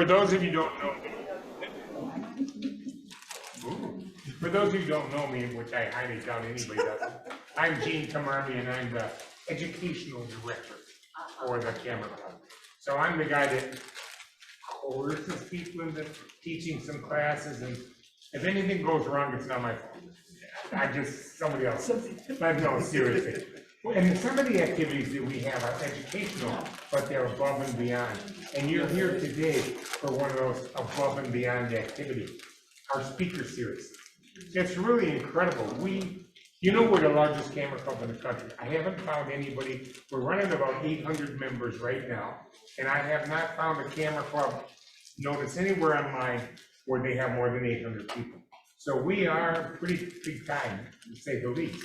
for those of you who don't know me, for those of you who don't know me, which I highly doubt anybody does, I'm Gene Kamarmi, and I'm the educational director for the Camera Club. So I'm the guy that coerces people into teaching some classes, and if anything goes wrong, it's not my fault. Somebody else. But no, seriously. And some of the activities that we have are educational, but they're above and beyond. And you're here today for one of those above and beyond activities, our speaker series. It's really incredible. You know, we're the largest camera club in the country. I haven't found anybody. We're running about 800 members right now, and I have not found a camera club notice anywhere online where they have more than 800 people. So we are pretty big time, to say the least.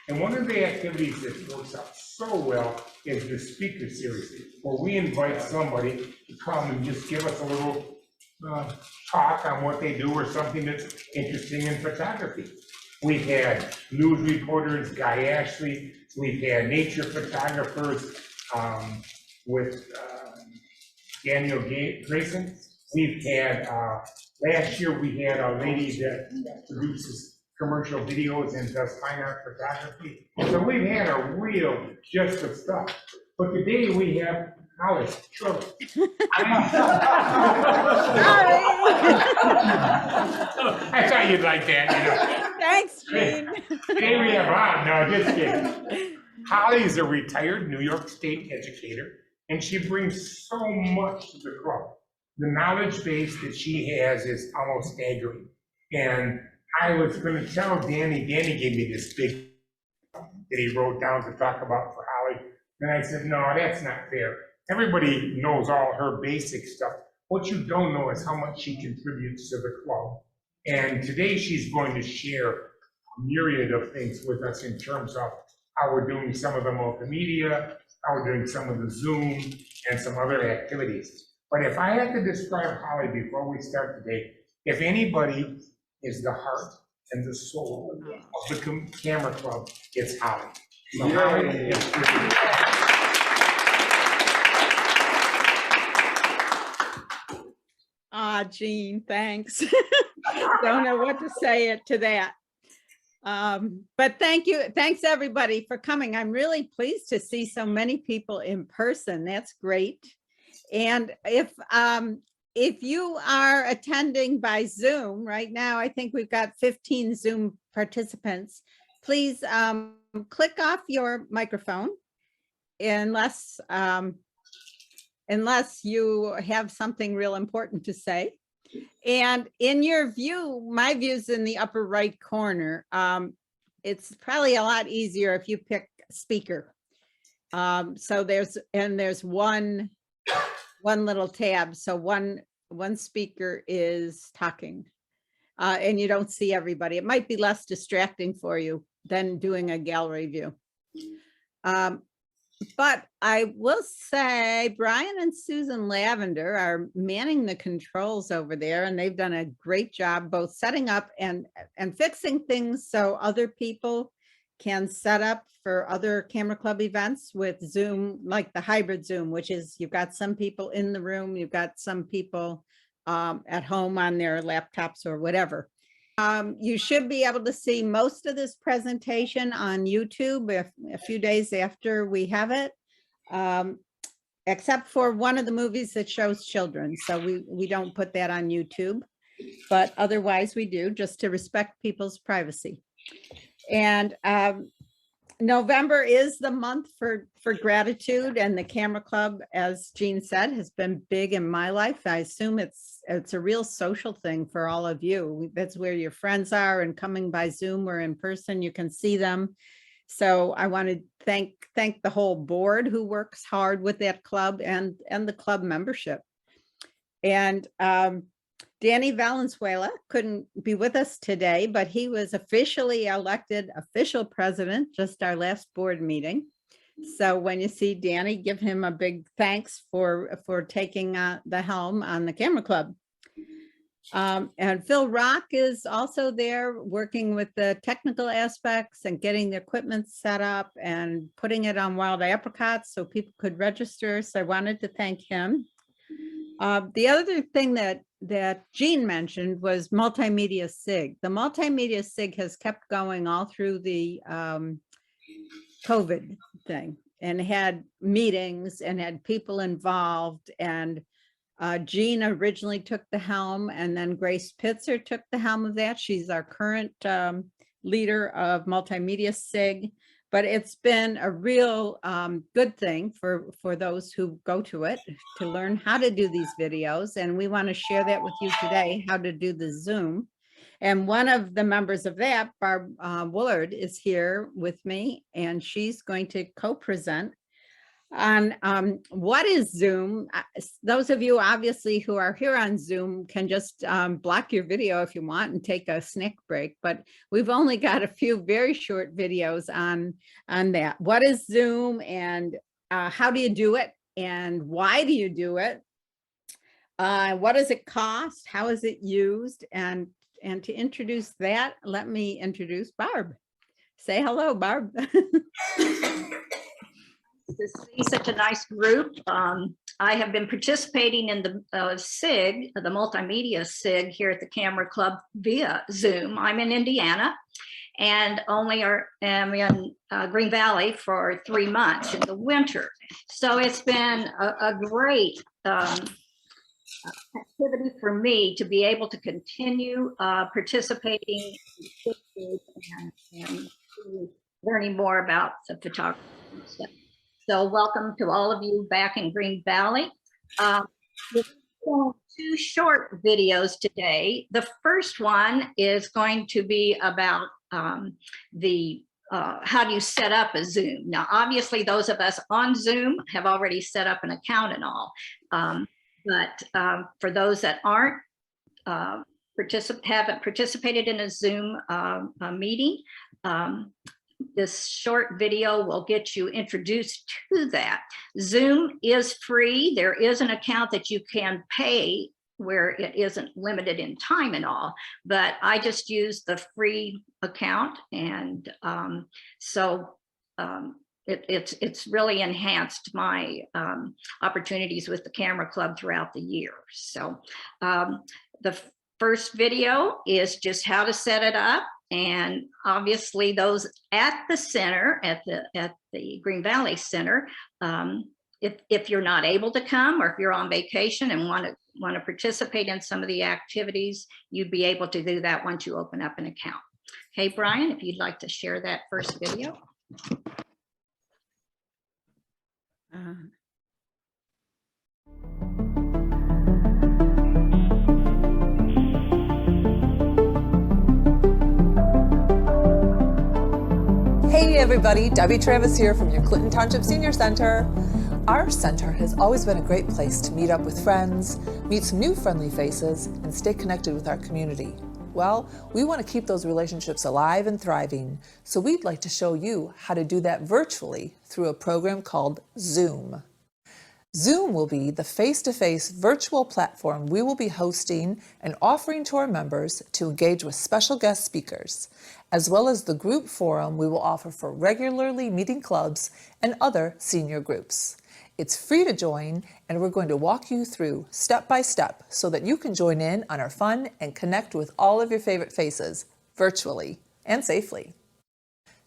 And one of the activities that works out so well is the speaker series, where we invite somebody to come and just give us a little talk on what they do or something that's interesting in photography. We've had news reporters, Guy Ashley. We've had nature photographers with Daniel Grayson. We've had, last year we had a lady that produces commercial videos and does fine art photography. So we've had a real gist of stuff. But today we have Holly. Sure. I thought you'd like that, you know. Thanks, Gene. Today we have on, no, just kidding. Holly is a retired New York State educator, and she brings so much to the club. The knowledge base that she has is almost staggering. And I was going to tell Danny gave me this big that he wrote down to talk about for Holly. And I said, no, that's not fair. Everybody knows all her basic stuff. What you don't know is how much she contributes to the club. And today she's going to share a myriad of things with us in terms of how we're doing some of the multimedia, how we're doing some of the Zoom, and some other activities. But if I had to describe Holly before we start today, if anybody is the heart and the soul of the Camera Club, it's Holly. So Holly, Gene, thanks. Don't know what to say to that. But thank you. Thanks everybody for coming. I'm really pleased to see so many people in person. That's great. And if you are attending by Zoom right now, I think we've got 15 Zoom participants. Please click off your microphone unless you have something real important to say. And in your view, my view's in the upper right corner. It's probably a lot easier if you pick speaker. So there's one little tab. So one speaker is talking and you don't see everybody. It might be less distracting for you than doing a gallery view. But I will say Brian and Susan Lavender are manning the controls over there, and they've done a great job both setting up and fixing things so other people can set up for other Camera Club events with Zoom, like the hybrid Zoom, which is you've got some people in the room, you've got some people at home on their laptops or whatever. You should be able to see most of this presentation on YouTube a few days after we have it, except for one of the movies that shows children. So we don't put that on YouTube, but otherwise we do, just to respect people's privacy. And November is the month for gratitude, and the Camera Club, as Gene said, has been big in my life. I assume it's a real social thing for all of you. That's where your friends are, and coming by Zoom or in person, you can see them. So I want to thank the whole board who works hard with that club and the club membership. And Danny Valenzuela couldn't be with us today, but he was officially elected official president just our last board meeting. So when you see Danny, give him a big thanks for taking the helm on the Camera Club. And Phil Rock is also there working with the technical aspects and getting the equipment set up and putting it on wild apricots so people could register. So I wanted to thank him. The other thing that Jean mentioned was multimedia SIG. The multimedia SIG has kept going all through the COVID thing, and had meetings and had people involved. And Jean originally took the helm, and then Grace Pitzer took the helm of that. She's our current leader of multimedia SIG. But it's been a real good thing for those who go to it to learn how to do these videos. And we want to share that with you today, how to do the Zoom. And one of the members of that, Barb Woolard, is here with me, and she's going to co-present on what is Zoom. Those of you obviously who are here on Zoom can just block your video if you want and take a snack break, but we've only got a few very short videos on that. What is Zoom, and how do you do it, and why do you do it? What does it cost? How is it used? And to introduce that, let me introduce Barb. Say hello, Barb. To see such a nice group. I have been participating in the SIG, the multimedia SIG here at the Camera Club via Zoom. I'm in Indiana and only am in Green Valley for 3 months in the winter. So it's been a great activity for me to be able to continue participating and learning more about the photography and stuff. So welcome to all of you back in Green Valley. We're doing 2 short videos today. The first one is going to be about how do you set up a Zoom. Now, obviously, those of us on Zoom have already set up an account and all. But for those that aren't, haven't participated in a Zoom meeting, this short video will get you introduced to that. Zoom is free. There is an account that you can pay where it isn't limited in time and all, but I just use the free account. And it's really enhanced my opportunities with the Camera Club throughout the year. So the first video is just how to set it up. And obviously those at the center, at the Green Valley Center, if you're not able to come, or if you're on vacation and want to participate in some of the activities, you'd be able to do that once you open up an account. Okay, Brian, if you'd like to share that first video. Hey everybody, Debbie Travis here from your Clinton Township Senior Center. Our center has always been a great place to meet up with friends, meet some new friendly faces, and stay connected with our community. Well, we want to keep those relationships alive and thriving, so we'd like to show you how to do that virtually through a program called Zoom. Zoom will be the face-to-face virtual platform we will be hosting and offering to our members to engage with special guest speakers, as well as the group forum we will offer for regularly meeting clubs and other senior groups. It's free to join, and we're going to walk you through step by step so that you can join in on our fun and connect with all of your favorite faces virtually and safely.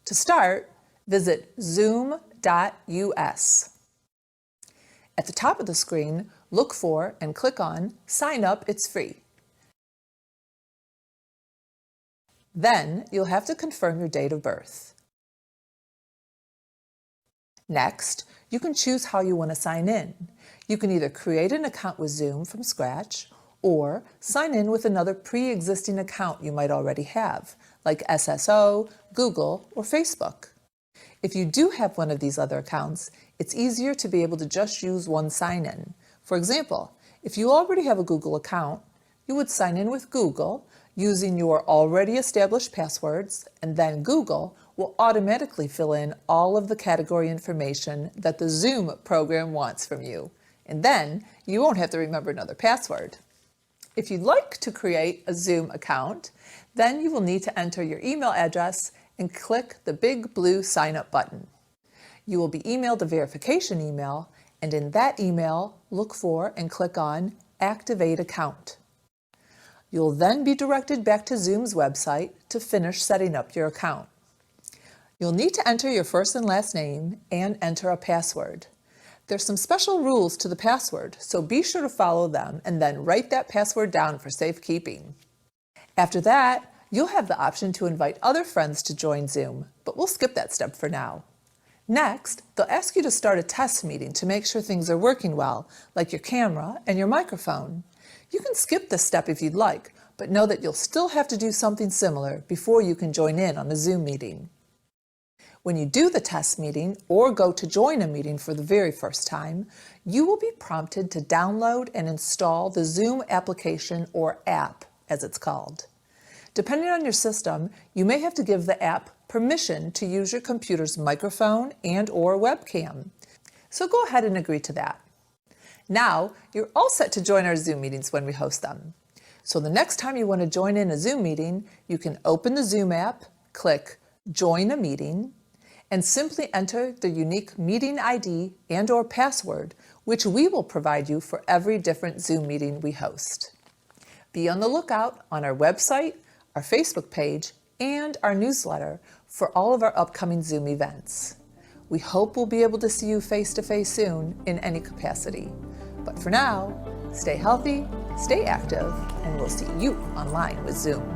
To start, visit zoom.us. At the top of the screen, look for and click on Sign Up, It's Free. Then you'll have to confirm your date of birth. Next, you can choose how you want to sign in. You can either create an account with Zoom from scratch or sign in with another pre-existing account you might already have, like SSO, Google, or Facebook. If you do have one of these other accounts, it's easier to be able to just use one sign-in. For example, if you already have a Google account, you would sign in with Google using your already established passwords, and then Google will automatically fill in all of the category information that the Zoom program wants from you. And then you won't have to remember another password. If you'd like to create a Zoom account, then you will need to enter your email address and click the big blue sign up button. You will be emailed a verification email, and in that email, look for and click on Activate Account. You'll then be directed back to Zoom's website to finish setting up your account. You'll need to enter your first and last name and enter a password. There's some special rules to the password, so be sure to follow them and then write that password down for safekeeping. After that, you'll have the option to invite other friends to join Zoom, but we'll skip that step for now. Next, they'll ask you to start a test meeting to make sure things are working well, like your camera and your microphone. You can skip this step if you'd like, but know that you'll still have to do something similar before you can join in on a Zoom meeting. When you do the test meeting or go to join a meeting for the very first time, you will be prompted to download and install the Zoom application or app, as it's called. Depending on your system, you may have to give the app permission to use your computer's microphone and/or webcam. So go ahead and agree to that. Now, you're all set to join our Zoom meetings when we host them. So the next time you want to join in a Zoom meeting, you can open the Zoom app, click Join a Meeting, and simply enter the unique meeting ID and/or password, which we will provide you for every different Zoom meeting we host. Be on the lookout on our website, our Facebook page, and our newsletter for all of our upcoming Zoom events. We hope we'll be able to see you face-to-face soon in any capacity. But for now, stay healthy, stay active, and we'll see you online with Zoom.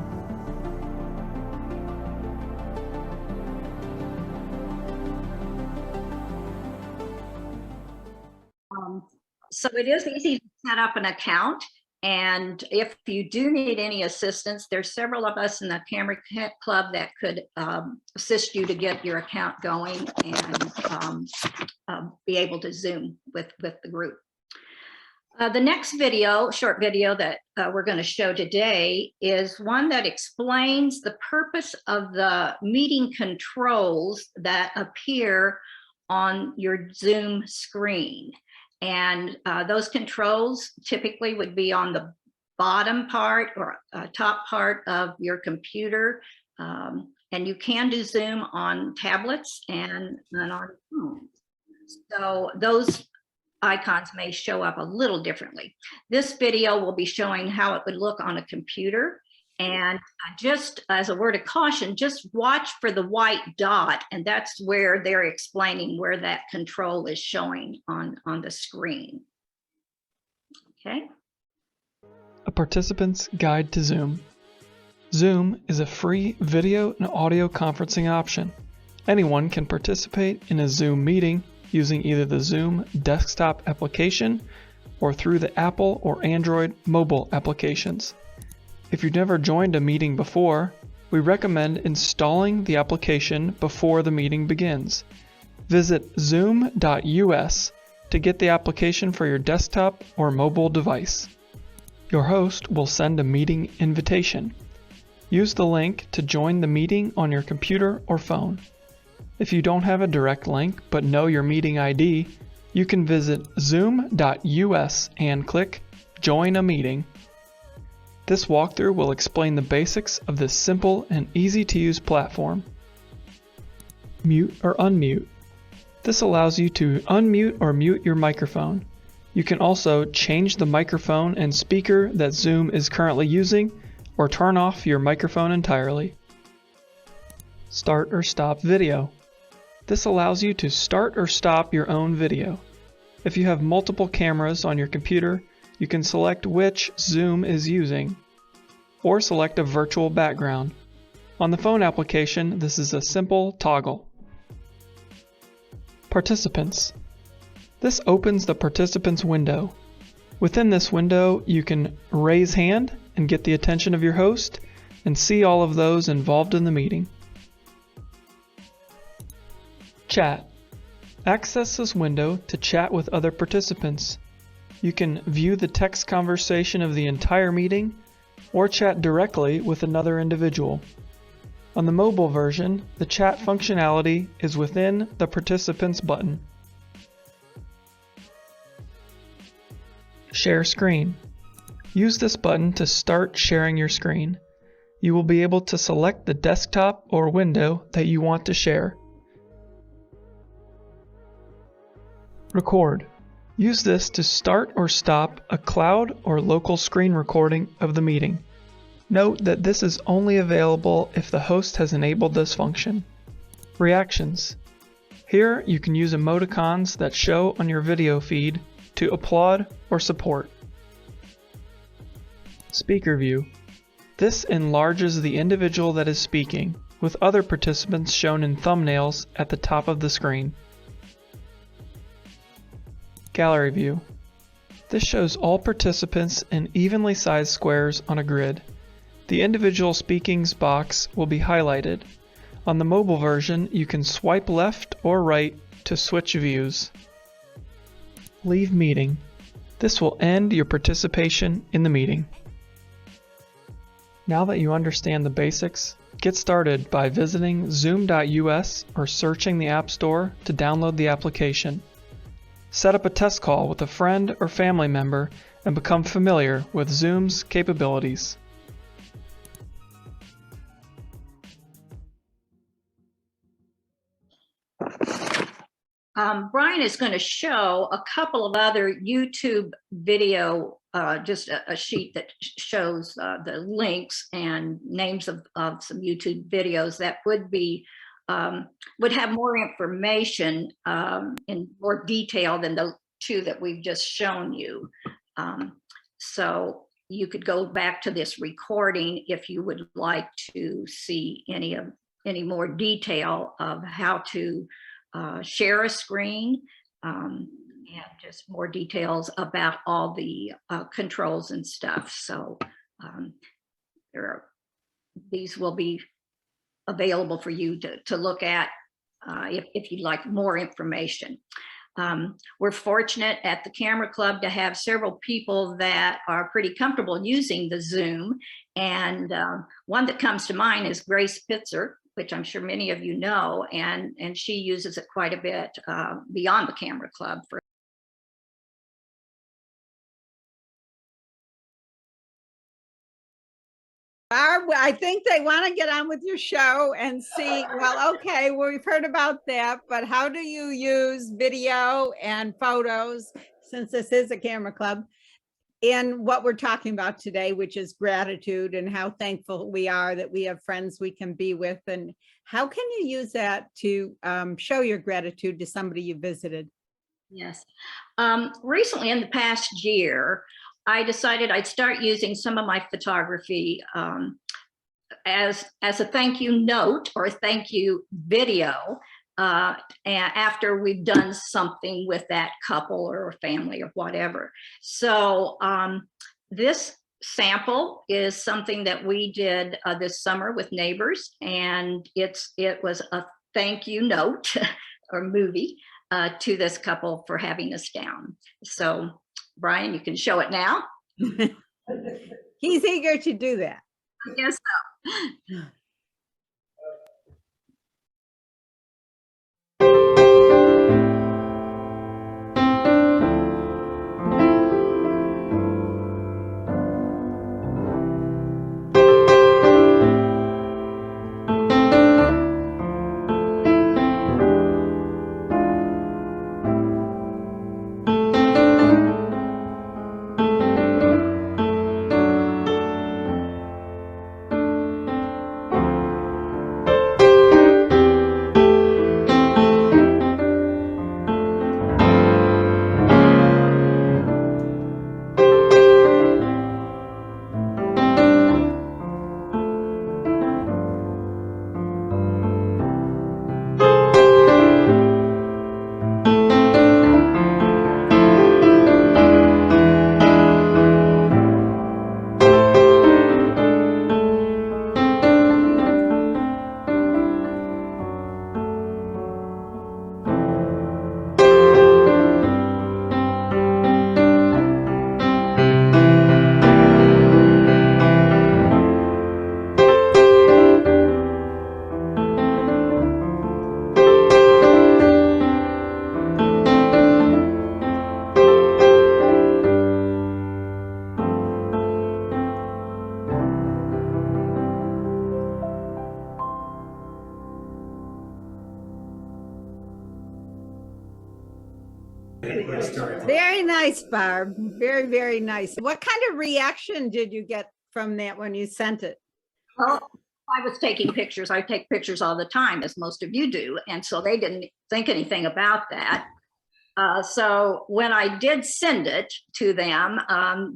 So it is easy to set up an account. And if you do need any assistance, there's several of us in the Camera Club that could assist you to get your account going and be able to Zoom with the group. The next video, short video that we're going to show today is one that explains the purpose of the meeting controls that appear on your Zoom screen. And those controls typically would be on the bottom part or top part of your computer. And you can do Zoom on tablets and on phones. So those icons may show up a little differently. This video will be showing how it would look on a computer. And just as a word of caution, just watch for the white dot, and that's where they're explaining where that control is showing on the screen. Okay. A participant's guide to Zoom. Zoom is a free video and audio conferencing option. Anyone can participate in a Zoom meeting using either the Zoom desktop application or through the Apple or Android mobile applications. If you've never joined a meeting before, we recommend installing the application before the meeting begins. Visit zoom.us to get the application for your desktop or mobile device. Your host will send a meeting invitation. Use the link to join the meeting on your computer or phone. If you don't have a direct link but know your meeting ID, you can visit zoom.us and click Join a Meeting. This walkthrough will explain the basics of this simple and easy-to-use platform. Mute or unmute. This allows you to unmute or mute your microphone. You can also change the microphone and speaker that Zoom is currently using, or turn off your microphone entirely. Start or stop video. This allows you to start or stop your own video. If you have multiple cameras on your computer, you can select which Zoom is using, or select a virtual background. On the phone application, this is a simple toggle. Participants. This opens the participants window. Within this window, you can raise hand and get the attention of your host and see all of those involved in the meeting. Chat. Access this window to chat with other participants. You can view the text conversation of the entire meeting or chat directly with another individual. On the mobile version, the chat functionality is within the Participants button. Share screen. Use this button to start sharing your screen. You will be able to select the desktop or window that you want to share. Record. Use this to start or stop a cloud or local screen recording of the meeting. Note that this is only available if the host has enabled this function. Reactions. Here you can use emoticons that show on your video feed to applaud or support. Speaker view. This enlarges the individual that is speaking, with other participants shown in thumbnails at the top of the screen. Gallery view. This shows all participants in evenly sized squares on a grid. The individual speaking's box will be highlighted. On the mobile version, you can swipe left or right to switch views. Leave meeting. This will end your participation in the meeting. Now that you understand the basics, get started by visiting zoom.us or searching the App Store to download the application. Set up a test call with a friend or family member and become familiar with Zoom's capabilities. Brian is going to show a couple of other YouTube video, just a sheet that shows the links and names of some YouTube videos that would have more information in more detail than the two that we've just shown you. So you could go back to this recording if you would like to see any more detail of how to share a screen, and just more details about all the controls and stuff. So these will be available for you to look at if you'd like more information. We're fortunate at the Camera Club to have several people that are pretty comfortable using the Zoom, and one that comes to mind is Grace Pitzer, which I'm sure many of you know, and she uses it quite a bit beyond the Camera Club. Barb, I think they want to get on with your show and see, well, okay, well, we've heard about that, but how do you use video and photos, since this is a Camera Club, in what we're talking about today, which is gratitude and how thankful we are that we have friends we can be with, and how can you use that to show your gratitude to somebody you visited? Yes. Recently, in the past year, I decided I'd start using some of my photography as a thank you note or a thank you video after we've done something with that couple or family or whatever. So this sample is something that we did this summer with neighbors, and it was a thank you note or movie to this couple for having us down. So Brian, you can show it now. He's eager to do that. I guess so. Good story. Very nice, Barb. Very, very nice. What kind of reaction did you get from that when you sent it? Well, I was taking pictures. I take pictures all the time, as most of you do. And so they didn't think anything about that. So when I did send it to them,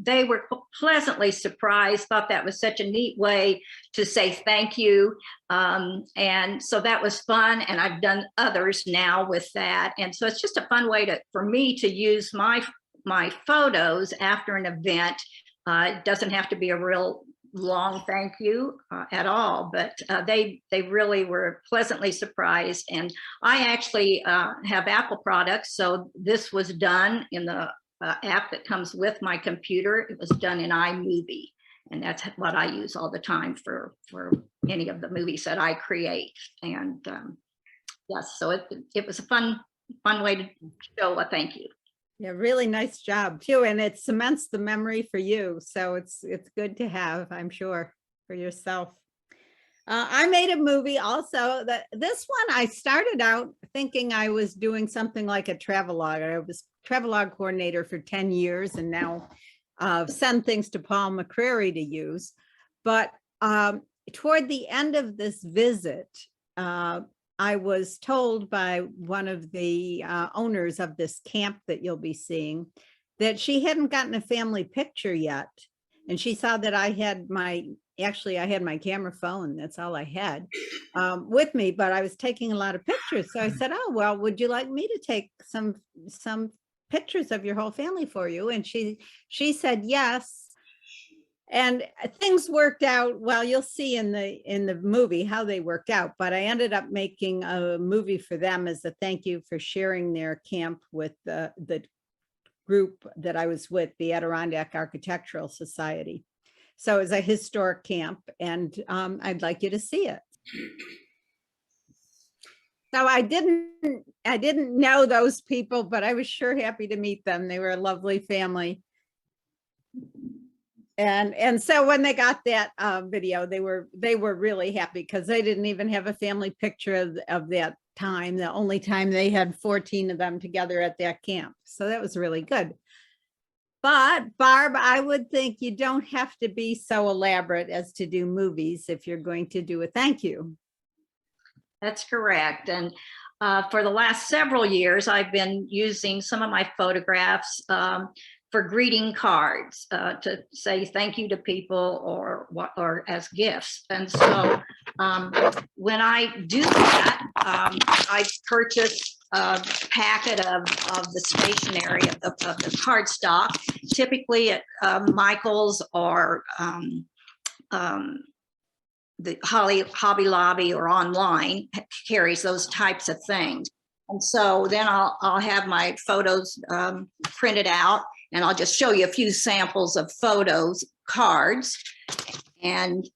they were pleasantly surprised, thought that was such a neat way to say thank you. And so that was fun. And I've done others now with that. And so it's just a fun way for me to use my photos after an event. It doesn't have to be a real long thank you at all, but they really were pleasantly surprised. And I actually have Apple products, so this was done in the app that comes with my computer. It was done in iMovie, and that's what I use all the time for any of the movies that I create. And yes, so it was a fun way to show a thank you. Yeah, really nice job too. And it cements the memory for you. So it's good to have, I'm sure, for yourself. I made a movie also. This one, I started out thinking I was doing something like a travelogue. I was travelogue coordinator for 10 years and now send things to Paul McCrary to use. But toward the end of this visit, I was told by one of the owners of this camp that you'll be seeing that she hadn't gotten a family picture yet. And she saw that I had my camera phone. That's all I had with me, but I was taking a lot of pictures. So I said, oh, well, would you like me to take some pictures of your whole family for you? And she said, yes. And things worked out. Well, you'll see in the movie how they worked out, but I ended up making a movie for them as a thank you for sharing their camp with the group that I was with, the Adirondack Architectural Society. So it's a historic camp, and I'd like you to see it. So I didn't know those people, but I was sure happy to meet them. They were a lovely family. And so when they got that video, they were really happy because they didn't even have a family picture of that time, the only time they had 14 of them together at that camp. So that was really good. But Barb, I would think you don't have to be so elaborate as to do movies if you're going to do a thank you. That's correct. And for the last several years, I've been using some of my photographs for greeting cards to say thank you to people or as gifts. And so when I do that, I purchase a packet of the stationery of the card stock, typically at Michael's or the Hobby Lobby or online carries those types of things. And so then I'll have my photos printed out, and I'll just show you a few samples of photos, cards, and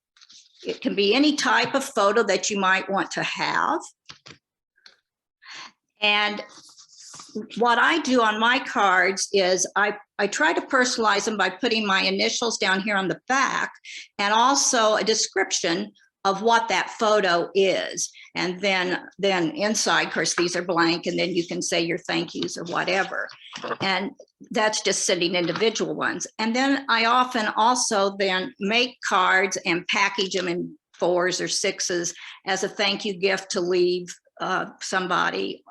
it can be any type of photo that you might want to have. And what I do on my cards is I try to personalize them by putting my initials down here on the back and also a description of what that photo is. And then inside, of course, these are blank, and then you can say your thank yous or whatever. And that's just sending individual ones. And then I often also then make cards and package them in 4s or 6s as a thank you gift to leave somebody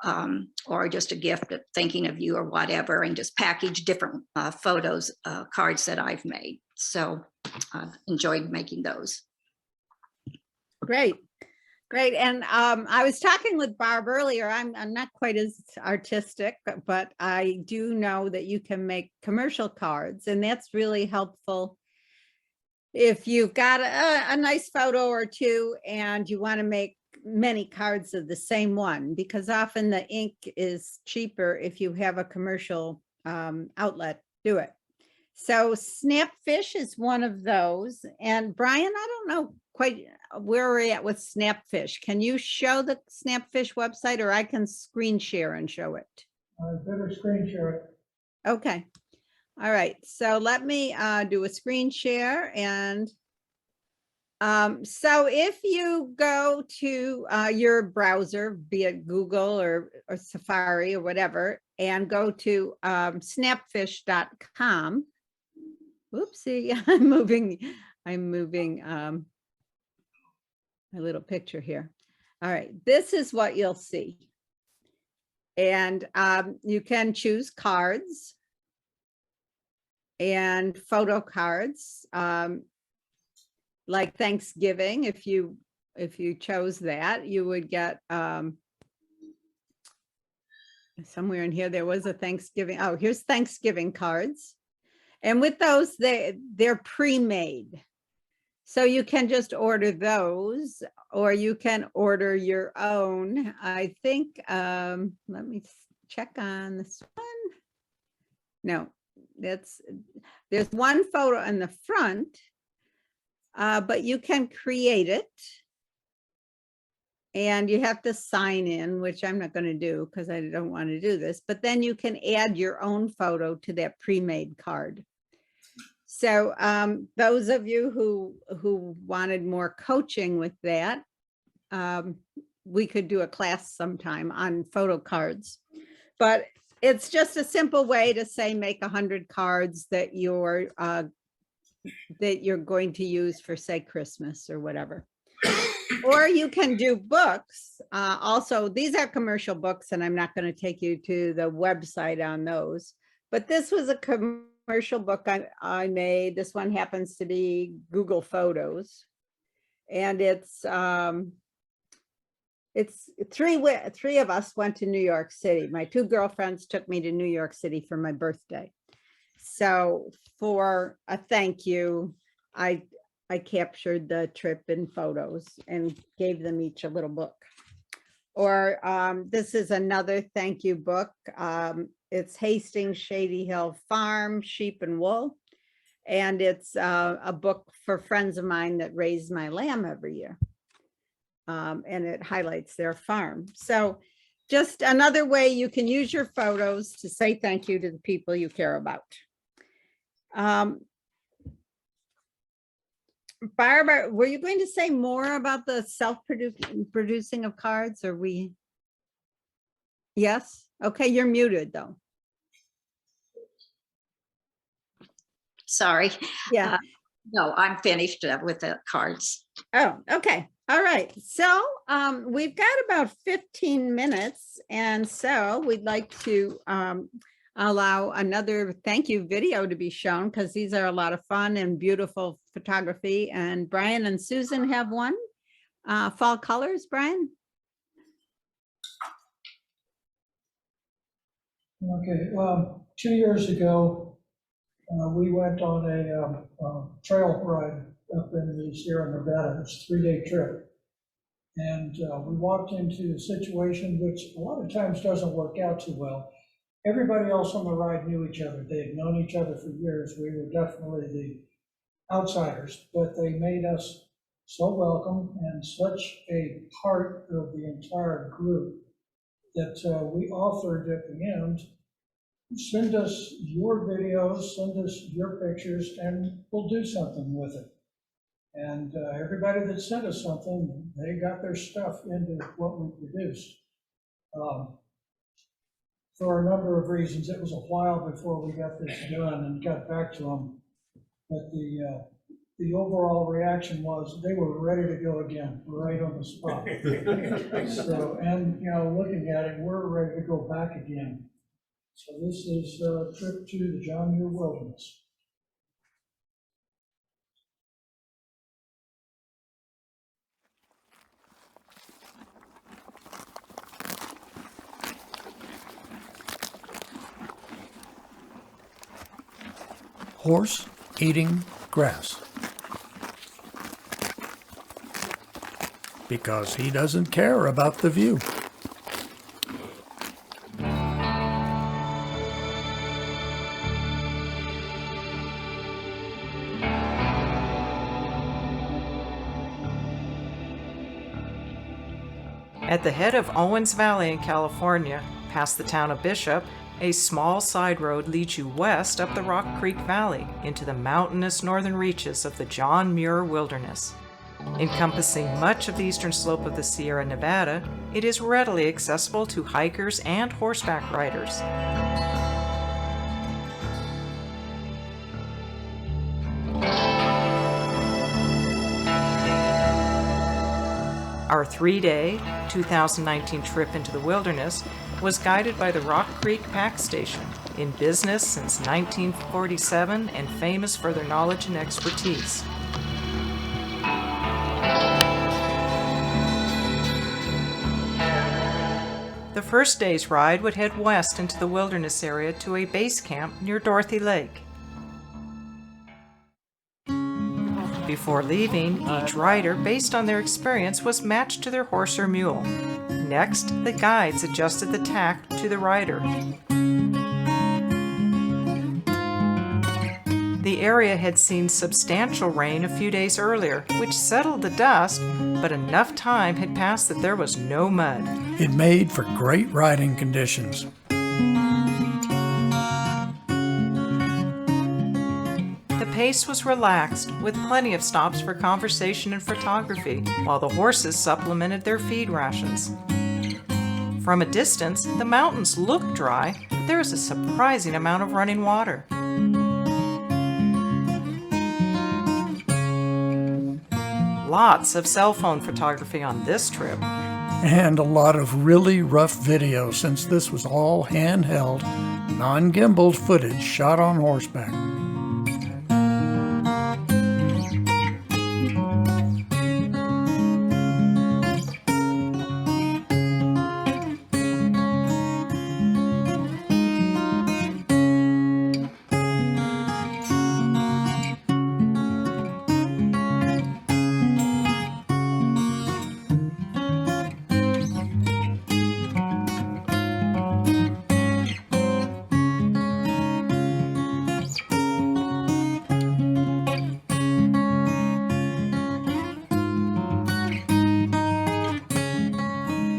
or just a gift of thinking of you or whatever, and just package different photos, cards that I've made. So I've enjoyed making those. Great. And I was talking with Barb earlier. I'm not quite as artistic, but I do know that you can make commercial cards, and that's really helpful if you've got a nice photo or two and you want to make many cards of the same one, because often the ink is cheaper if you have a commercial outlet do it. So Snapfish is one of those. And Brian, I don't know quite where we're at with Snapfish. Can you show the Snapfish website, or I can screen share and show it? Better screen share it. Okay. All right. So let me do a screen share, and So if you go to your browser, be it Google or Safari or whatever, and go to snapfish.com. Oopsie, I'm moving my little picture here. All right, this is what you'll see. And you can choose cards and photo cards. Like Thanksgiving, if you chose that, you would get somewhere in here, there was a Thanksgiving. Oh, here's Thanksgiving cards. And with those, they're pre-made. So you can just order those, or you can order your own. I think, let me check on this one. No, there's one photo in the front. But you can create it, and you have to sign in, which I'm not going to do because I don't want to do this, but then you can add your own photo to that pre-made card. So those of you who wanted more coaching with that, we could do a class sometime on photo cards, but it's just a simple way to say, make 100 cards that you're going to use for, say, Christmas or whatever. Or you can do books. Also, these are commercial books, and I'm not going to take you to the website on those. But this was a commercial book I made. This one happens to be Google Photos. And it's three of us went to New York City. My two girlfriends took me to New York City for my birthday. So for a thank you, I captured the trip in photos and gave them each a little book. Or this is another thank you book. It's Hastings Shady Hill Farm, Sheep and Wool. And it's a book for friends of mine that raise my lamb every year. And it highlights their farm. So just another way you can use your photos to say thank you to the people you care about. Barbara, were you going to say more about the self-producing of cards, or we? Yes? Okay, you're muted though. Sorry. Yeah. No, I'm finished with the cards. Oh, okay. All right. So we've got about 15 minutes. And so we'd like to allow another thank you video to be shown, because these are a lot of fun and beautiful photography. And Brian and Susan have one. Fall colors, Brian? Okay, 2 years ago, we went on a trail ride up in the Sierra Nevada. It was a 3-day trip. And we walked into a situation which a lot of times doesn't work out too well. Everybody else on the ride knew each other. They had known each other for years. We were definitely the outsiders, but they made us so welcome and such a part of the entire group that we offered at the end, send us your videos, send us your pictures, and we'll do something with it. And everybody that sent us something, they got their stuff into what we produced. For a number of reasons, it was a while before we got this done and got back to them. But the overall reaction was they were ready to go again, right on the spot. So, and you know, looking at it, we're ready to go back again. So this is a trip to the John Muir Wilderness. Horse eating grass. Because he doesn't care about the view. At the head of Owens Valley in California, past the town of Bishop, a small side road leads you west up the Rock Creek Valley into the mountainous northern reaches of the John Muir Wilderness. Encompassing much of the eastern slope of the Sierra Nevada, it is readily accessible to hikers and horseback riders. Our 3-day, 2019 trip into the wilderness was guided by the Rock Creek Pack Station, in business since 1947 and famous for their knowledge and expertise. The first day's ride would head west into the wilderness area to a base camp near Dorothy Lake. Before leaving, each rider, based on their experience, was matched to their horse or mule. Next, the guides adjusted the tack to the rider. The area had seen substantial rain a few days earlier, which settled the dust, but enough time had passed that there was no mud. It made for great riding conditions. The pace was relaxed, with plenty of stops for conversation and photography, while the horses supplemented their feed rations. From a distance, the mountains looked dry, but there was a surprising amount of running water. Lots of cell phone photography on this trip. And a lot of really rough video, since this was all handheld, non-gimbaled footage shot on horseback.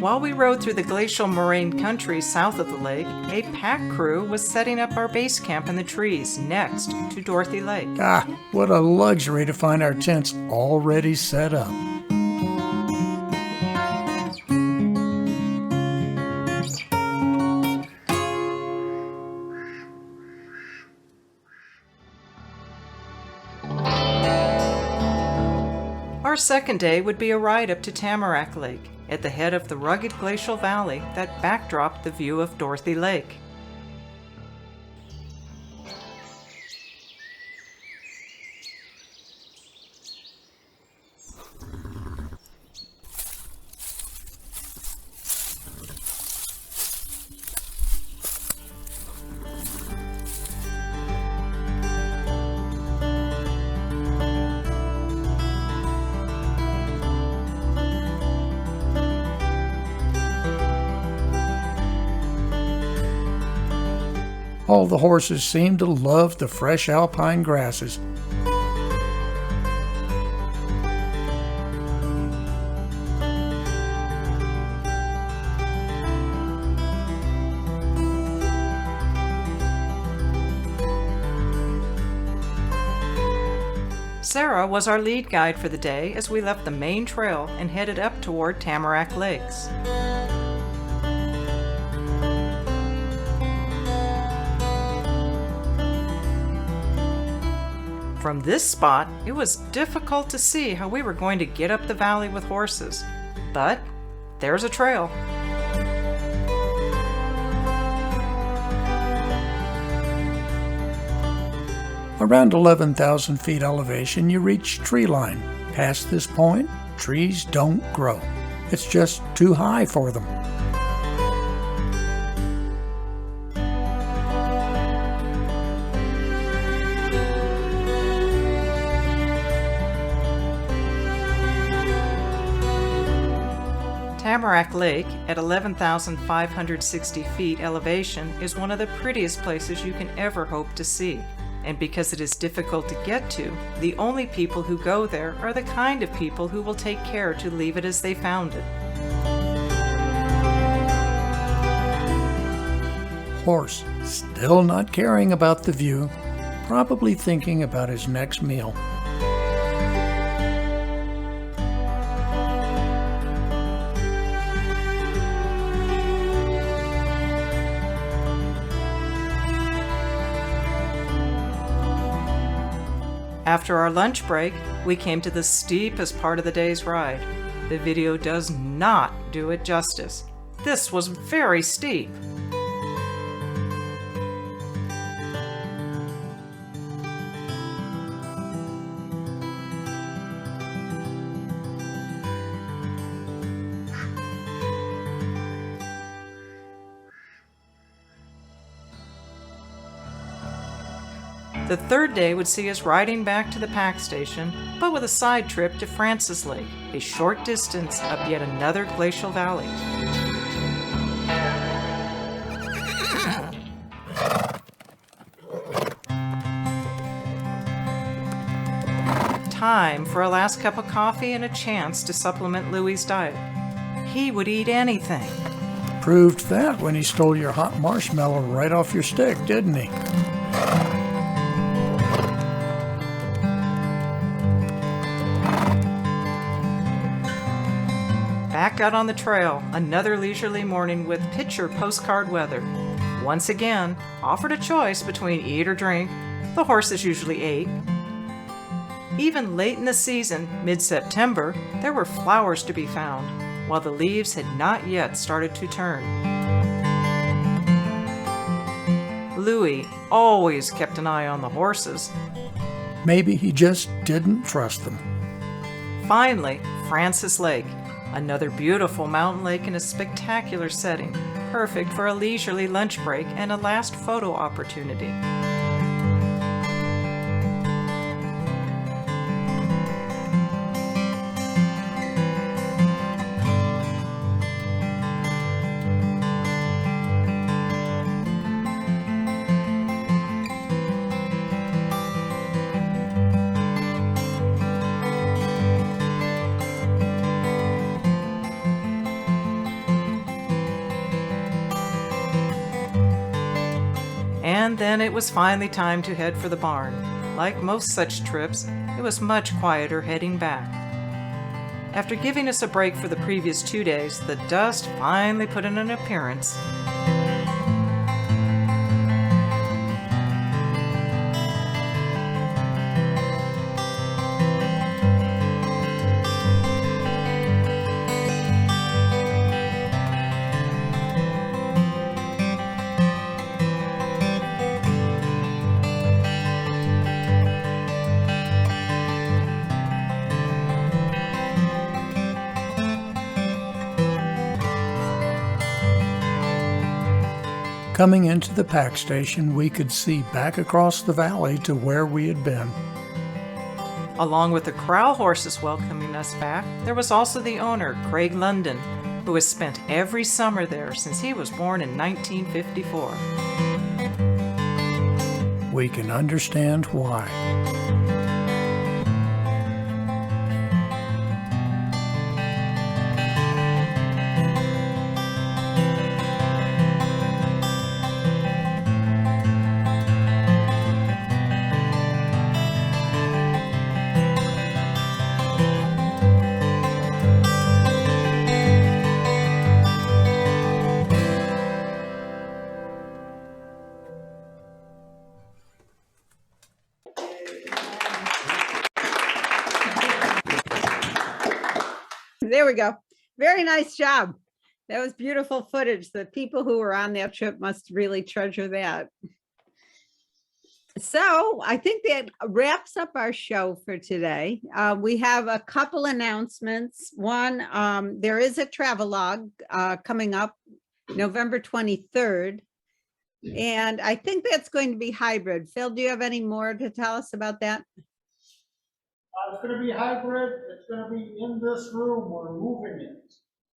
While we rode through the glacial moraine country south of the lake, a pack crew was setting up our base camp in the trees next to Dorothy Lake. Ah, what a luxury to find our tents already set up. Our second day would be a ride up to Tamarack Lake, at the head of the rugged glacial valley that backdropped the view of Dorothy Lake. All the horses seemed to love the fresh alpine grasses. Sarah was our lead guide for the day as we left the main trail and headed up toward Tamarack Lakes. From this spot, it was difficult to see how we were going to get up the valley with horses, but there's a trail. Around 11,000 feet elevation, you reach tree line. Past this point, trees don't grow. It's just too high for them. Tamarack Lake, at 11,560 feet elevation, is one of the prettiest places you can ever hope to see. And because it is difficult to get to, the only people who go there are the kind of people who will take care to leave it as they found it. Horse, still not caring about the view, probably thinking about his next meal. After our lunch break, we came to the steepest part of the day's ride. The video does not do it justice. This was very steep. The third day would see us riding back to the pack station, but with a side trip to Francis Lake, a short distance up yet another glacial valley. Time for a last cup of coffee and a chance to supplement Louie's diet. He would eat anything. Proved that when he stole your hot marshmallow right off your stick, didn't he? Back out on the trail, another leisurely morning with picture postcard weather. Once again, offered a choice between eat or drink. The horses usually ate. Even late in the season, mid-September, there were flowers to be found, while the leaves had not yet started to turn. Louis always kept an eye on the horses. Maybe he just didn't trust them. Finally, Francis Lake, another beautiful mountain lake in a spectacular setting, perfect for a leisurely lunch break and a last photo opportunity. And then it was finally time to head for the barn. Like most such trips, it was much quieter heading back. After giving us a break for the previous 2 days, the dust finally put in an appearance. Coming into the pack station, we could see back across the valley to where we had been. Along with the corral horses welcoming us back, there was also the owner, Craig London, who has spent every summer there since he was born in 1954. We can understand why. There we go. Very nice job. That was beautiful footage. The people who were on that trip must really treasure that. So I think that wraps up our show for today. We have a couple announcements. One, there is a travelogue coming up November 23rd. And I think that's going to be hybrid. Phil, do you have any more to tell us about that? It's gonna be hybrid, it's gonna be in this room, we're moving it.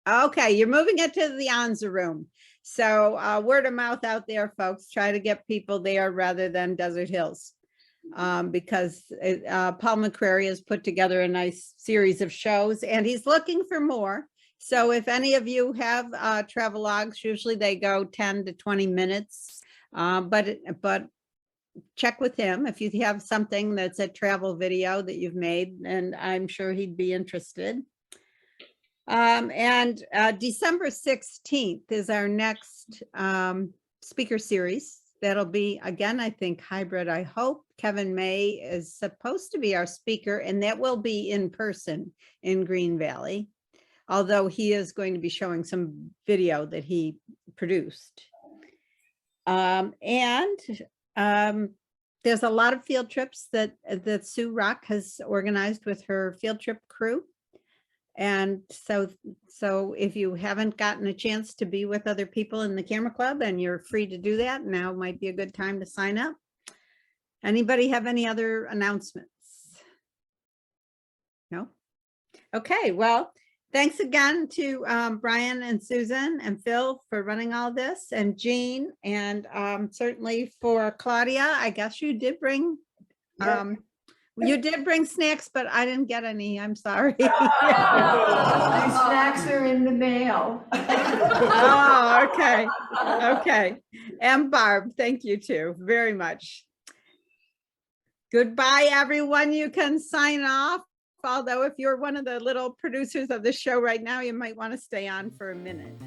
Okay, you're moving it to the Anza Room. So word of mouth out there, folks. Try to get people there rather than Desert Hills. Because Paul McCrary has put together a nice series of shows and he's looking for more. So if any of you have travelogues, usually they go 10 to 20 minutes. But check with him if you have something that's a travel video that you've made, and I'm sure he'd be interested. December 16th is our next speaker series. that'll be, again, I think hybrid, I hope. Kevin May is supposed to be our speaker, and that will be in person in Green Valley. Although he is going to be showing some video that he produced. There's a lot of field trips that Sue Rock has organized with her field trip crew. And so if you haven't gotten a chance to be with other people in the camera club and you're free to do that, now might be a good time to sign up. Anybody have any other announcements? No? Okay, well, thanks again to Brian and Susan and Phil for running all this, and Jean, and certainly for Claudia. I guess you did bring you did bring snacks, but I didn't get any. I'm sorry. My snacks are in the mail. Oh, okay. Okay. And Barb, thank you too very much. Goodbye, everyone. You can sign off. Although if you're one of the little producers of the show right now, you might want to stay on for a minute.